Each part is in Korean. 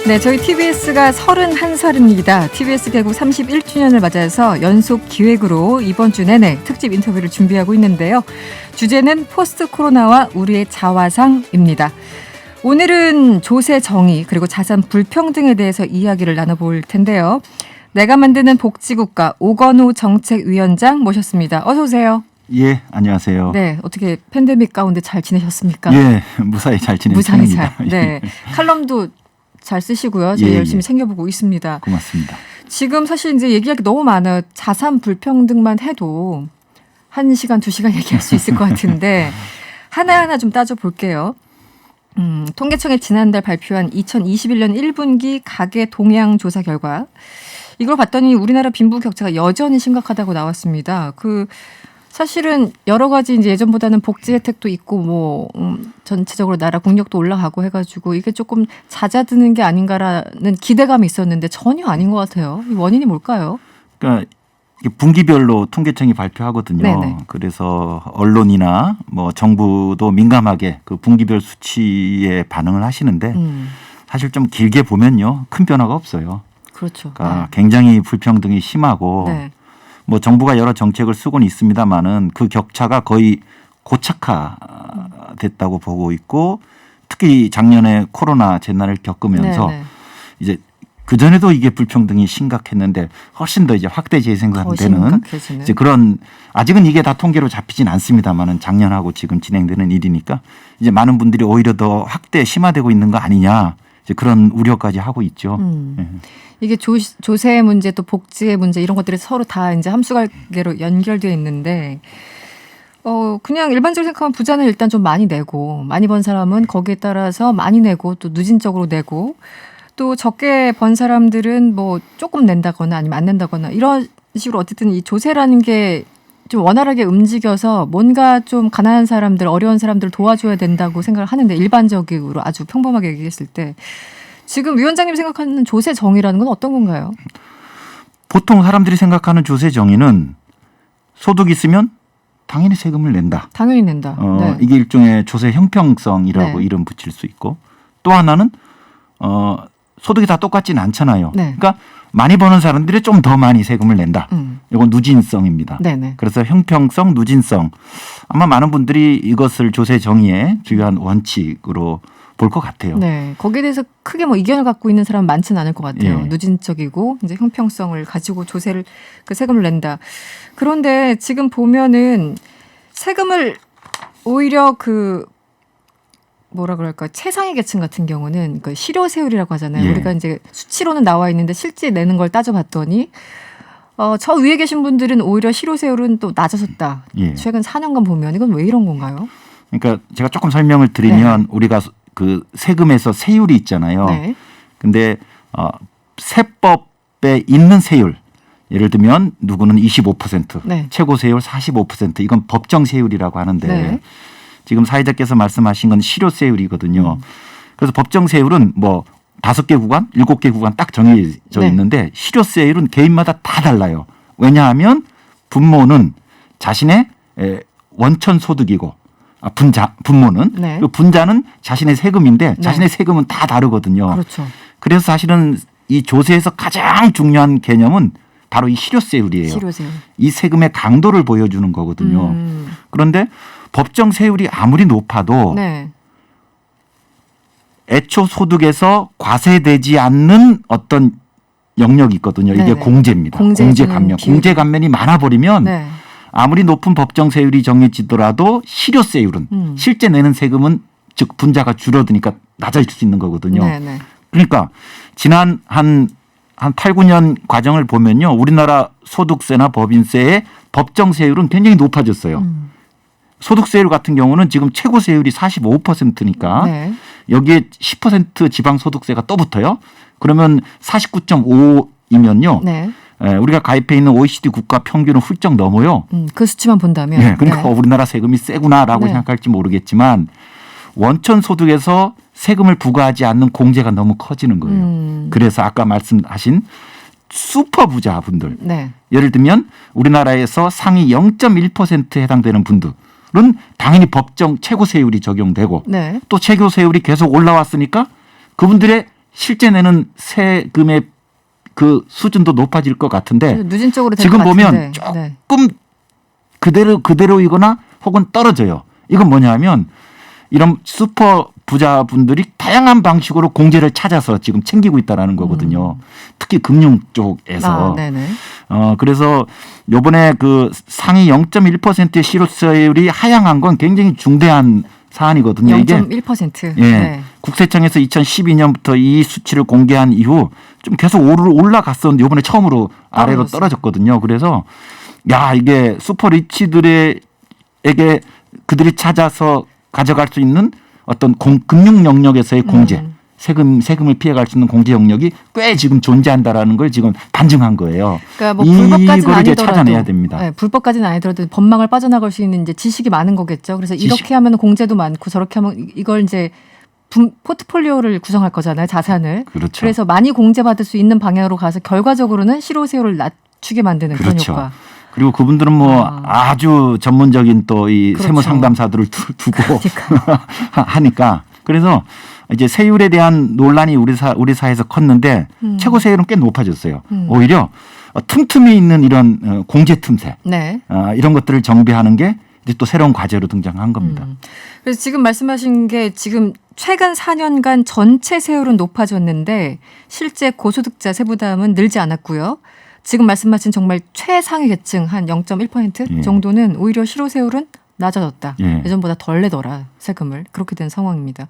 네, 저희 TBS가 31살입니다. TBS 개국 31주년을 맞아서 연속 기획으로 이번 주 내내 특집 인터뷰를 준비하고 있는데요. 주제는 포스트 코로나와 우리의 자화상입니다. 오늘은 조세 정의 그리고 자산 불평등에 대해서 이야기를 나눠볼 텐데요. 내가 만드는 복지국가 오건우 정책위원장 모셨습니다. 어서 오세요. 예, 안녕하세요. 네, 어떻게 팬데믹 가운데 잘 지내셨습니까? 예, 무사히 잘 지냈습니다. 무사히 잘. 네, 칼럼도 잘 쓰시고요. 저희 열심히 챙겨보고 있습니다. 고맙습니다. 지금 사실 이제 얘기할 게 너무 많아요. 자산 불평등만 해도 1시간, 2시간 얘기할 수 있을 것 같은데 하나하나 좀 따져볼게요. 통계청이 지난달 발표한 2021년 1분기 가계 동향 조사 결과 이걸 봤더니 우리나라 빈부 격차가 여전히 심각하다고 나왔습니다. 사실은 여러 가지 이제 예전보다는 복지 혜택도 있고 전체적으로 나라 국력도 올라가고 해가지고 이게 조금 잦아드는 게 아닌가라는 기대감이 있었는데 전혀 아닌 것 같아요. 이 원인이 뭘까요? 그러니까 분기별로 통계청이 발표하거든요. 네네. 그래서 언론이나 정부도 민감하게 그 분기별 수치에 반응을 하시는데 사실 좀 길게 보면요, 큰 변화가 없어요. 그렇죠. 그러니까 굉장히 불평등이 심하고. 네. 정부가 여러 정책을 쓰고는 있습니다만은 그 격차가 거의 고착화됐다고 보고 있고, 특히 작년에 코로나 재난을 겪으면서 네네. 이제 그 전에도 이게 불평등이 심각했는데 훨씬 더 이제 확대 재생산되는 이제 그런, 아직은 이게 다 통계로 잡히진 않습니다만은 작년하고 지금 진행되는 일이니까 이제 많은 분들이 오히려 더 확대 심화되고 있는 거 아니냐, 이제 그런 우려까지 하고 있죠. 네. 이게 조세 문제 또 복지의 문제 이런 것들이 서로 다 이제 함수관계로 연결되어 있는데 그냥 일반적으로 생각하면 부자는 일단 좀 많이 내고 많이 번 사람은 거기에 따라서 많이 내고 또 누진적으로 내고 또 적게 번 사람들은 조금 낸다거나 아니면 안 낸다거나 이런 식으로 어쨌든 이 조세라는 게 좀 원활하게 움직여서 뭔가 좀 가난한 사람들, 어려운 사람들 도와줘야 된다고 생각을 하는데 일반적으로 아주 평범하게 얘기했을 때 지금 위원장님 생각하는 조세 정의라는 건 어떤 건가요? 보통 사람들이 생각하는 조세 정의는 소득이 있으면 당연히 세금을 낸다. 당연히 낸다. 네. 이게 일종의 조세 형평성이라고 네. 이름 붙일 수 있고, 또 하나는 소득이 다 똑같지는 않잖아요. 네. 그러니까 많이 버는 사람들이 좀 더 많이 세금을 낸다. 이건 누진성입니다. 네네. 그래서 형평성, 누진성. 아마 많은 분들이 이것을 조세 정의의 중요한 원칙으로 볼 것 같아요. 네, 거기에 대해서 크게 이견을 갖고 있는 사람은 많지는 않을 것 같아요. 예. 누진적이고 이제 형평성을 가지고 세금을 낸다. 그런데 지금 보면은 세금을 오히려 뭐라 그럴까, 최상위 계층 같은 경우는 실효세율이라고 하잖아요. 예. 우리가 이제 수치로는 나와 있는데 실제 내는 걸 따져봤더니 저 위에 계신 분들은 오히려 실효세율은 또 낮아졌다. 예. 최근 4년간 보면 이건 왜 이런 건가요? 그러니까 제가 조금 설명을 드리면 우리가 그 세금에서 세율이 있잖아요. 네. 근데 세법에 있는 세율, 예를 들면 누구는 25%, 네. 최고 세율 45%, 이건 법정 세율이라고 하는데 네. 지금 사회자께서 말씀하신 건 실효세율이거든요. 그래서 법정 세율은 5개 구간, 7개 구간 딱 정해져 네. 있는데 실효세율은 개인마다 다 달라요. 왜냐하면 분모는 자신의 원천 소득이고 분모는 네. 그 분자는 자신의 세금인데 자신의 세금은 다 다르거든요. 그렇죠. 그래서 사실은 이 조세에서 가장 중요한 개념은 바로 이 실효세율이에요. 실효세율. 이 세금의 강도를 보여주는 거거든요. 그런데 법정 세율이 아무리 높아도 네. 애초 소득에서 과세되지 않는 어떤 영역이 있거든요. 이게 네네. 공제입니다. 공제 감면. 공제 감면이 많아버리면 네. 아무리 높은 법정 세율이 정해지더라도 실효세율은 실제 내는 세금은 즉 분자가 줄어드니까 낮아질 수 있는 거거든요. 네네. 그러니까 지난 한 8, 9년 과정을 보면요, 우리나라 소득세나 법인세의 법정 세율은 굉장히 높아졌어요. 소득세율 같은 경우는 지금 최고 세율이 45%니까 네. 여기에 10% 지방소득세가 또 붙어요. 그러면 49.5이면요. 네. 우리가 가입해 있는 OECD 국가 평균은 훌쩍 넘어요. 그 수치만 본다면. 네, 그러니까 네. 우리나라 세금이 세구나라고 네. 생각할지 모르겠지만 원천 소득에서 세금을 부과하지 않는 공제가 너무 커지는 거예요. 그래서 아까 말씀하신 슈퍼 부자분들, 네. 예를 들면 우리나라에서 상위 0.1%에 해당되는 분들은 당연히 법정 최고 세율이 적용되고 네. 또 최고 세율이 계속 올라왔으니까 그분들의 실제 내는 세금의 그 수준도 높아질 것 같은데 누진적으로 지금 보면 조금 그대로이거나 혹은 떨어져요. 이건 뭐냐면 이런 슈퍼 부자분들이 다양한 방식으로 공제를 찾아서 지금 챙기고 있다라는 거거든요. 특히 금융 쪽에서. 그래서 요번에 그 상위 0.1%의 실효세율이 하향한 건 굉장히 중대한 사안이거든요. 0.1%. 예. 국세청에서 2012년부터 이 수치를 공개한 이후 좀 계속 올라갔었는데 이번에 처음으로 아래로 떨어졌거든요. 그래서 야, 이게 슈퍼 리치들에게 그들이 찾아서 가져갈 수 있는 어떤 금융 영역에서의 공제, 세금을 피해갈 수 있는 공제 영역이 꽤 지금 존재한다라는 걸 지금 반증한 거예요. 그러니까 뭐 불법까지는 이걸 이제 아니더라도 찾아내야 됩니다. 네, 불법까지는 아니더라도 법망을 빠져나갈 수 있는 이제 지식이 많은 거겠죠. 그래서 이렇게 하면 공제도 많고 저렇게 하면 이걸 이제 포트폴리오를 구성할 거잖아요, 자산을. 그렇죠. 그래서 많이 공제받을 수 있는 방향으로 가서 결과적으로는 실효세율을 낮추게 만드는 그런 그렇죠. 효과. 그리고 그분들은 뭐 아주 전문적인 또 이 그렇죠. 세무 상담사들을 두고 하니까 그래서 이제 세율에 대한 논란이 우리 사회에서 컸는데 최고 세율은 꽤 높아졌어요. 오히려 틈틈이 있는 이런 공제 틈새 이런 것들을 정비하는 게 이제 또 새로운 과제로 등장한 겁니다. 그래서 지금 말씀하신 게 지금 최근 4년간 전체 세율은 높아졌는데 실제 고소득자 세부담은 늘지 않았고요. 지금 말씀하신 정말 최상위 계층 한 0.1% 정도는 오히려 실효세율은 낮아졌다. 예전보다 덜 내더라 세금을. 그렇게 된 상황입니다.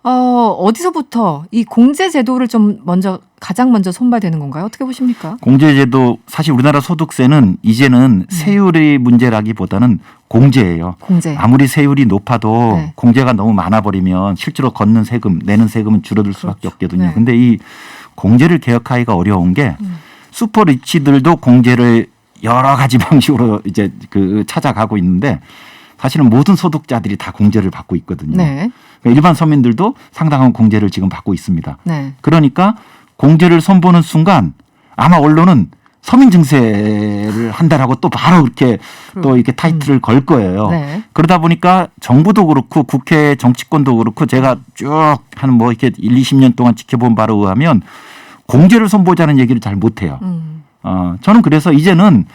어디서부터 이 공제제도를 좀 가장 먼저 손봐야 되는 건가요? 어떻게 보십니까? 공제제도 사실 우리나라 소득세는 이제는 세율의 문제라기보다는 공제예요. 공제. 아무리 세율이 높아도 공제가 너무 많아버리면 실제로 걷는 세금, 내는 세금은 줄어들 수밖에 없거든요. 근데 이 공제를 개혁하기가 어려운 게 슈퍼 리치들도 공제를 여러 가지 방식으로 이제 찾아가고 있는데 사실은 모든 소득자들이 다 공제를 받고 있거든요. 그러니까 일반 서민들도 상당한 공제를 지금 받고 있습니다. 그러니까 공제를 선보는 순간 아마 언론은 서민 증세를 한다라고 또 바로 이렇게 타이틀을 걸 거예요. 그러다 보니까 정부도 그렇고 국회 정치권도 그렇고 제가 쭉 한 뭐 이렇게 20년 동안 지켜본 바로 의하면 공제를 선보자는 얘기를 잘 못해요. 저는 그래서 이제는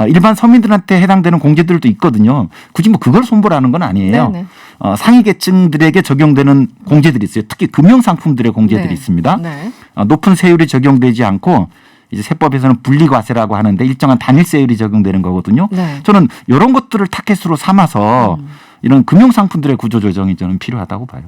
일반 서민들한테 해당되는 공제들도 있거든요. 굳이 뭐 그걸 선보라는 건 아니에요. 상위 계층들에게 적용되는 공제들이 있어요. 특히 금융상품들의 공제들이 있습니다. 높은 세율이 적용되지 않고 이제 세법에서는 분리과세라고 하는데 일정한 단일세율이 적용되는 거거든요. 저는 이런 것들을 타켓으로 삼아서 이런 금융상품들의 구조조정이 저는 필요하다고 봐요.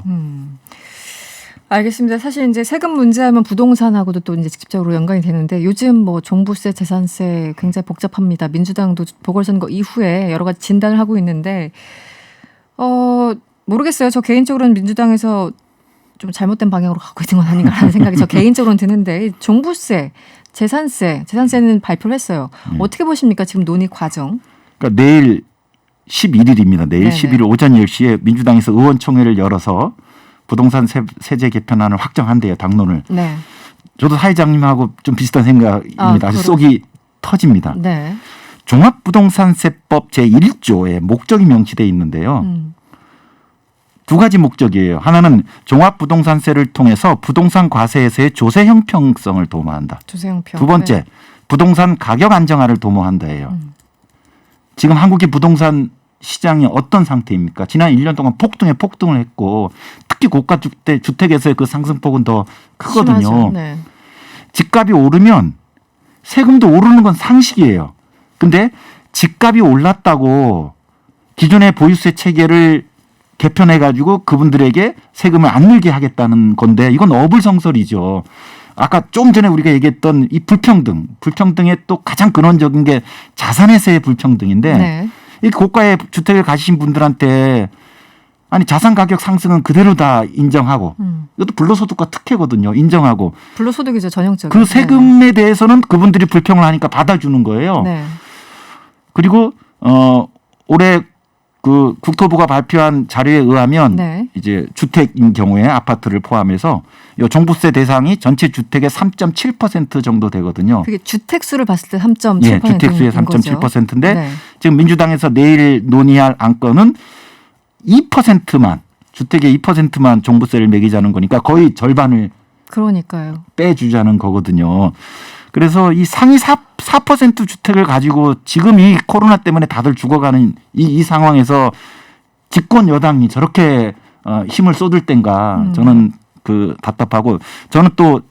알겠습니다. 사실 이제 세금 문제하면 부동산하고도 또 이제 직접적으로 연관이 되는데 요즘 뭐 종부세, 재산세 굉장히 복잡합니다. 민주당도 보궐선거 이후에 여러 가지 진단을 하고 있는데 모르겠어요. 저 개인적으로는 민주당에서 좀 잘못된 방향으로 가고 있는 건 아닌가라는 생각이 저 개인적으로는 드는데 종부세, 재산세는 발표를 했어요. 어떻게 보십니까? 지금 논의 과정. 그러니까 내일 11일입니다. 내일 11일 오전 10시에 민주당에서 의원총회를 열어서 부동산 세제 개편안을 확정한대요. 당론을. 저도 사회자님하고 좀 비슷한 생각입니다. 아주 속이 터집니다. 종합부동산세법 제1조에 목적이 명시되어 있는데요. 두 가지 목적이에요. 하나는 종합부동산세를 통해서 부동산 과세에서의 조세 형평성을 도모한다. 두 번째, 부동산 가격 안정화를 도모한다예요. 지금 한국의 부동산 시장이 어떤 상태입니까? 지난 1년 동안 폭등을 했고 특히 고가 주택에서의 그 상승폭은 더 크거든요. 집값이 오르면 세금도 오르는 건 상식이에요. 근데 집값이 올랐다고 기존의 보유세 체계를 개편해가지고 그분들에게 세금을 안 늘게 하겠다는 건데 이건 어불성설이죠. 아까 좀 전에 우리가 얘기했던 이 불평등의 또 가장 근원적인 게 자산에서의 불평등인데 이 고가의 주택을 가지신 분들한테 아니 자산 가격 상승은 그대로 다 인정하고 이것도 불로소득과 특혜거든요. 인정하고 불로소득이죠. 전형적인. 그 세금에 대해서는 그분들이 불평을 하니까 받아주는 거예요. 그리고 올해 그 국토부가 발표한 자료에 의하면 이제 주택인 경우에 아파트를 포함해서 이 종부세 대상이 전체 주택의 3.7% 정도 되거든요. 그게 주택수를 봤을 때 3.7%. 주택수의 3.7%인데 지금 민주당에서 내일 논의할 안건은 2%만 주택의 2%만 종부세를 매기자는 거니까 거의 절반을 그러니까요. 빼주자는 거거든요. 그래서 이 상위 4% 주택을 가지고 지금 이 코로나 때문에 다들 죽어가는 이 상황에서 집권 여당이 저렇게 힘을 쏟을 땐가 저는 답답하고, 저는 또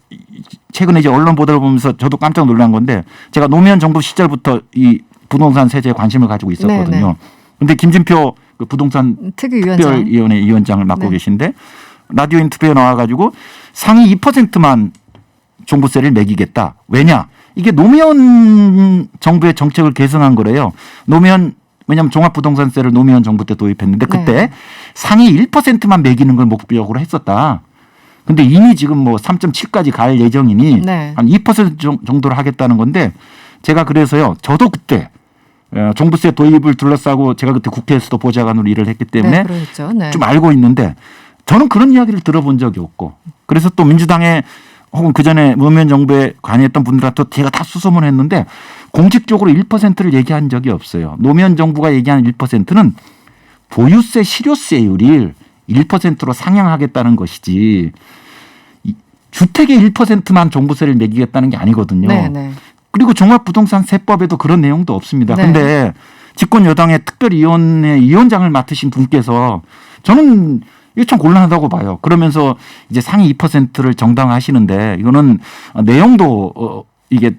최근에 이제 언론 보도를 보면서 저도 깜짝 놀란 건데, 제가 노무현 정부 시절부터 이 부동산 세제에 관심을 가지고 있었거든요. 그런데 김진표 그 부동산 특별위원회 위원장을 맡고 계신데 라디오 인터뷰에 나와가지고 상위 2%만 종부세를 매기겠다. 왜냐? 이게 노무현 정부의 정책을 계승한 거래요. 왜냐하면 종합부동산세를 노무현 정부 때 도입했는데 그때 상위 1%만 매기는 걸 목표적으로 했었다. 근데 이미 지금 뭐 3.7까지 갈 예정이니 한 2% 정도로 하겠다는 건데, 제가 그래서요, 저도 그때 종부세 도입을 둘러싸고 제가 그때 국회에서도 보좌관으로 일을 했기 때문에 좀 알고 있는데, 저는 그런 이야기를 들어본 적이 없고, 그래서 또 민주당에 혹은 그전에 노무현 정부에 관여했던 분들한테 제가 다 수소문했는데 공식적으로 1%를 얘기한 적이 없어요. 노무현 정부가 얘기하는 1%는 보유세 실효세율을 1%로 상향하겠다는 것이지 주택의 1%만 종부세를 매기겠다는 게 아니거든요. 그리고 종합부동산세법에도 그런 내용도 없습니다. 그런데 집권 여당의 특별위원회 위원장을 맡으신 분께서, 저는 이게 참 곤란하다고 봐요. 그러면서 이제 상위 2%를 정당화하시는데, 이거는 내용도 이게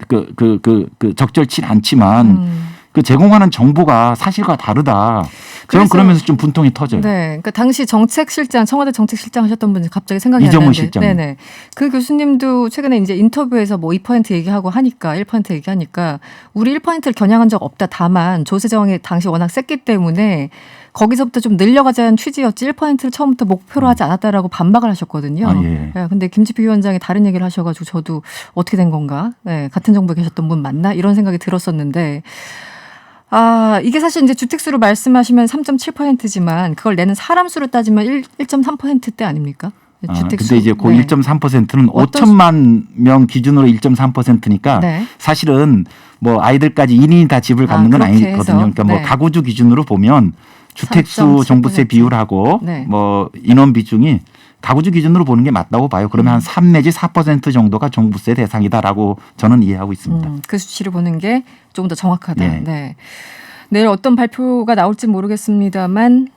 적절치 않지만 그 제공하는 정보가 사실과 다르다. 저는 그러면서 좀 분통이 터져요. 그러니까 당시 정책실장, 청와대 정책실장 하셨던 분이 갑자기 생각이 이정훈 나는데, 실장. 그 교수님도 최근에 이제 인터뷰에서 뭐 2% 얘기하고 하니까 1% 얘기하니까 우리 1%를 겨냥한 적 없다. 다만 조세 저항이 당시 워낙 셌기 때문에 거기서부터 좀 늘려가자는 취지였지 1%를 처음부터 목표로 하지 않았다라고 반박을 하셨거든요. 근데 김지표 위원장이 다른 얘기를 하셔가지고 저도 어떻게 된 건가? 같은 정부에 계셨던 분 맞나? 이런 생각이 들었었는데, 이게 사실 이제 주택수로 말씀하시면 3.7%지만 그걸 내는 사람 수로 따지면 1.3%대 아닙니까? 주택수. 근데 이제 그 1.3%는 5천만 명 기준으로 1.3%니까 사실은 뭐 아이들까지 1인이 다 집을 갖는 건 아니거든요. 그러니까 뭐 가구주 기준으로 보면 주택수 종부세 비율하고 뭐 인원 비중이 가구주 기준으로 보는 게 맞다고 봐요. 그러면 한 3 내지 4% 정도가 종부세 대상이다라고 저는 이해하고 있습니다. 그 수치를 보는 게 조금 더 정확하다. 내일 어떤 발표가 나올지 모르겠습니다만,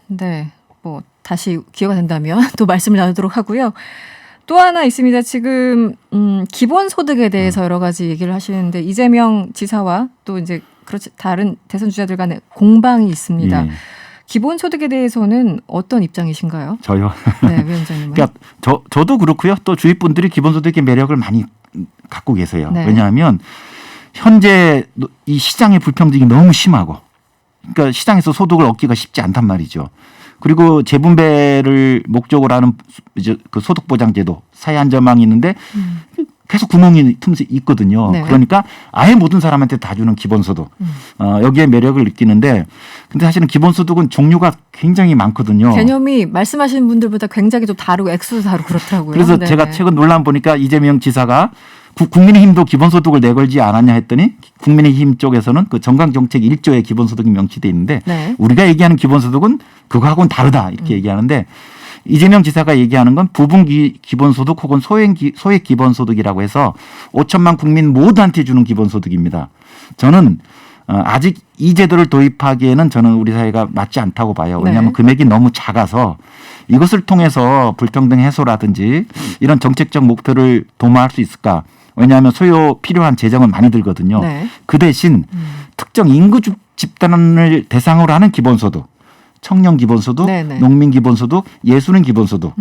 뭐 다시 기회가 된다면 또 말씀을 나누도록 하고요. 또 하나 있습니다. 지금 기본소득에 대해서 여러 가지 얘기를 하시는데, 이재명 지사와 또 이제 그렇지 다른 대선 주자들 간에 공방이 있습니다. 기본소득에 대해서는 어떤 입장이신가요? 저요? 위원장님은. 그러니까 저도 그렇고요. 또 주위 분들이 기본소득의 매력을 많이 갖고 계세요. 왜냐하면 현재 이 시장의 불평등이 너무 심하고, 그러니까 시장에서 소득을 얻기가 쉽지 않단 말이죠. 그리고 재분배를 목적으로 하는 이제 그 소득보장제도 사회안전망이 있는데 계속 구멍이 틈새 있거든요. 그러니까 아예 모든 사람한테 다 주는 기본소득. 여기에 매력을 느끼는데, 근데 사실은 기본소득은 종류가 굉장히 많거든요. 개념이 말씀하시는 분들보다 굉장히 좀 다르고 액수도 다르고 그렇더라고요. 그래서 제가 최근 논란 보니까 이재명 지사가 국민의힘도 기본소득을 내걸지 않았냐 했더니 국민의힘 쪽에서는 그 정강정책 1조에 기본소득이 명시되어 있는데 우리가 얘기하는 기본소득은 그거하고는 다르다 이렇게 얘기하는데, 이재명 지사가 얘기하는 건 부분 기본소득 혹은 소액 기본소득이라고 해서 5천만 국민 모두한테 주는 기본소득입니다. 저는 아직 이 제도를 도입하기에는 저는 우리 사회가 맞지 않다고 봐요. 왜냐하면 금액이 너무 작아서 이것을 통해서 불평등 해소라든지 이런 정책적 목표를 도모할 수 있을까? 왜냐하면 소요 필요한 재정은 많이 들거든요. 그 대신 특정 인구 집단을 대상으로 하는 기본소득, 청년 기본소득, 농민 기본소득, 예술인 기본소득,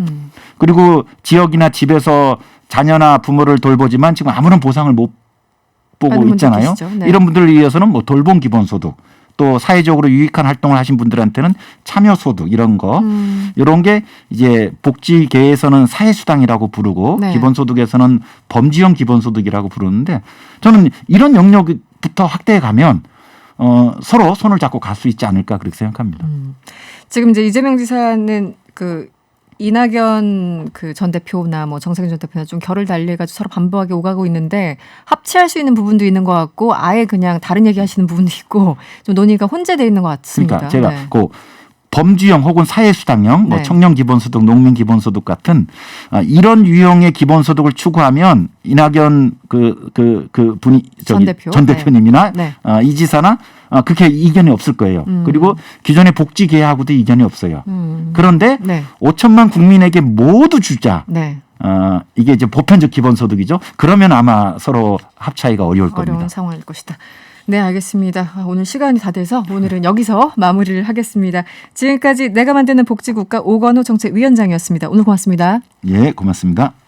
그리고 지역이나 집에서 자녀나 부모를 돌보지만 지금 아무런 보상을 못 보고 있잖아요. 이런 분들을 위해서는 뭐 돌봄 기본소득, 또 사회적으로 유익한 활동을 하신 분들한테는 참여소득 이런 거, 이런 게 이제 복지계에서는 사회수당이라고 부르고 기본소득에서는 범지형 기본소득이라고 부르는데, 저는 이런 영역부터 확대해 가면 서로 손을 잡고 갈 수 있지 않을까 그렇게 생각합니다. 지금 이제 이재명 지사는 그 이낙연 그 전 대표나 뭐 정세균 전 대표나 좀 결을 달리해가지고 서로 반복하게 오가고 있는데, 합치할 수 있는 부분도 있는 것 같고 아예 그냥 다른 얘기 하시는 부분도 있고 좀 논의가 혼재되어 있는 것 같습니다. 그러니까 제가 범주형 혹은 사회수당형, 뭐 네. 청년 기본소득, 농민 기본소득 같은 이런 유형의 기본소득을 추구하면 이낙연 분이 전 대표님이나 네. 이 지사나 그렇게 이견이 없을 거예요. 그리고 기존의 복지 계약하고도 이견이 없어요. 그런데 네. 5천만 국민에게 모두 주자. 네. 이게 이제 보편적 기본소득이죠. 그러면 아마 서로 합 차이가 어려울 겁니다. 어려운 상황일 것이다. 네, 알겠습니다. 오늘 시간이 다 돼서 오늘은 여기서 마무리를 하겠습니다. 지금까지 내가 만드는 복지국가 오건호 정책위원장이었습니다. 오늘 고맙습니다. 예, 고맙습니다.